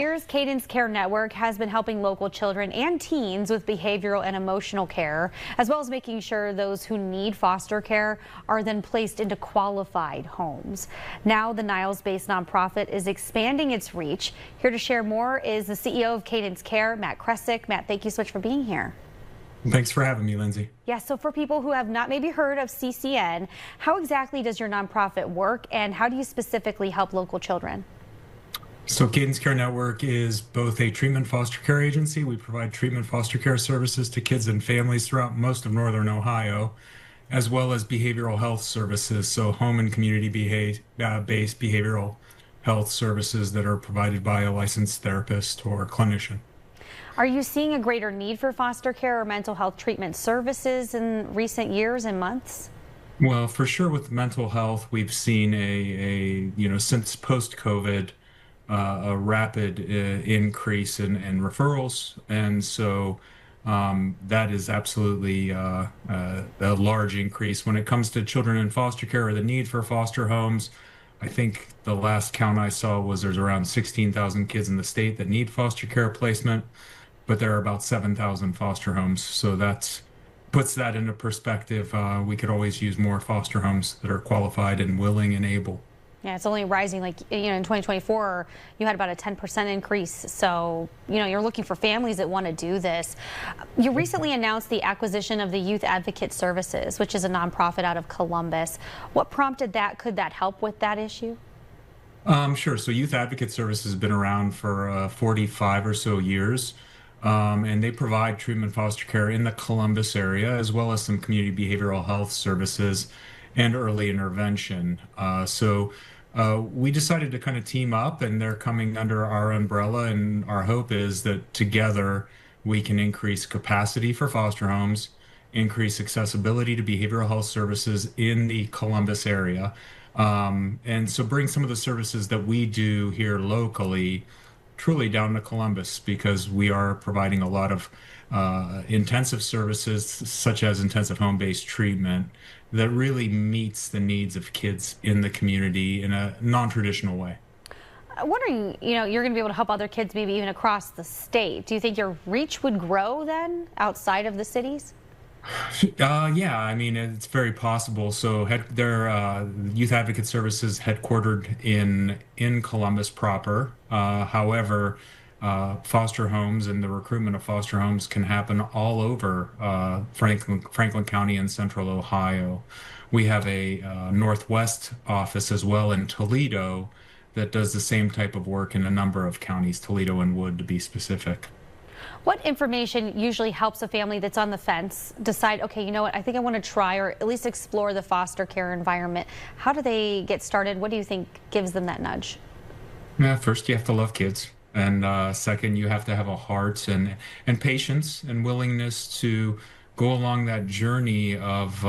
Years, Cadence Care Network has been helping local children and teens with behavioral and emotional care, as well as making sure those who need foster care are then placed into qualified homes. Now the Niles-based nonprofit is expanding its reach. Here to share more is the CEO of Cadence Care, Matt Kresick. Matt, thank you so much for being here. Thanks for having me, Lindsay. Yeah, so for people who have not maybe heard of CCN, how exactly does your nonprofit work and how do you specifically help local children? So Cadence Care Network is both a treatment foster care agency. We provide treatment foster care services to kids and families throughout most of northern Ohio, as well as behavioral health services, so home and community-based behavioral health services that are provided by a licensed therapist or clinician. Are you seeing a greater need for foster care or mental health treatment services in recent years and months? Well, for sure with mental health, we've seen since post-COVID, a rapid increase in referrals, and so that is absolutely a large increase. When it comes to children in foster care or the need for foster homes, I think the last count I saw was there's around 16,000 kids in the state that need foster care placement, but there are about 7,000 foster homes, so that puts that into perspective. We could always use more foster homes that are qualified and willing and able. Yeah, it's only rising. Like, in 2024, you had about a 10% increase. So, you're looking for families that want to do this. You recently announced the acquisition of the Youth Advocate Services, which is a nonprofit out of Columbus. What prompted that? Could that help with that issue? Sure. So Youth Advocate Services has been around for 45 or so years. And they provide treatment foster care in the Columbus area, as well as some community behavioral health services and early intervention. We decided to kind of team up, and they're coming under our umbrella, and our hope is that together we can increase capacity for foster homes, increase accessibility to behavioral health services in the Columbus area, and so bring some of the services that we do here locally truly down to Columbus, because we are providing a lot of intensive services, such as intensive home-based treatment, that really meets the needs of kids in the community in a non-traditional way. I'm wondering, you're going to be able to help other kids maybe even across the state. Do you think your reach would grow then outside of the cities? Yeah, I mean, it's very possible. So their Youth Advocate Services headquartered in Columbus proper. However, foster homes and the recruitment of foster homes can happen all over Franklin County and Central Ohio. We have a Northwest office as well in Toledo that does the same type of work in a number of counties, Toledo and Wood to be specific. What information usually helps a family that's on the fence decide, okay, you know what, I think I want to try or at least explore the foster care environment? How do they get started? What do you think gives them that nudge? Yeah, first you have to love kids. And second, you have to have a heart and patience and willingness to go along that journey of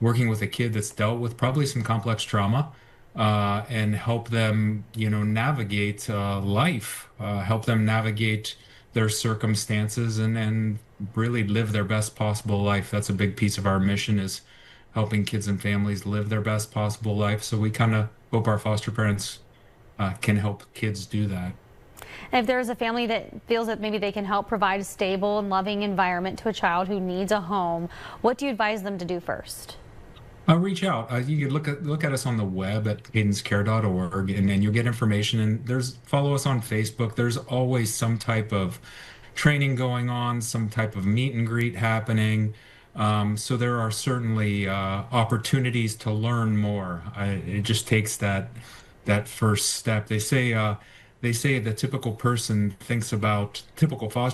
working with a kid that's dealt with probably some complex trauma, and help them, navigate life, help them navigate their circumstances and really live their best possible life. That's a big piece of our mission, is helping kids and families live their best possible life. So we kind of hope our foster parents can help kids do that. And if there's a family that feels that maybe they can help provide a stable and loving environment to a child who needs a home, what do you advise them to do first? Reach out. You can look at us on the web at cadencecare.org, and then you'll get information. And follow us on Facebook. There's always some type of training going on, some type of meet and greet happening. So there are certainly opportunities to learn more. It just takes that first step. They say the typical foster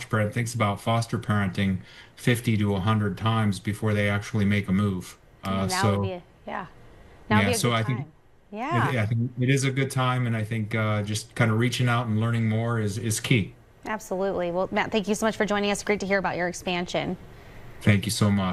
parent thinks about foster parenting 50 to 100 times before they actually make a move. Now would be a good time. I think it is a good time, and I think just kind of reaching out and learning more is key. Absolutely. Well, Matt, thank you so much for joining us. Great to hear about your expansion. Thank you so much.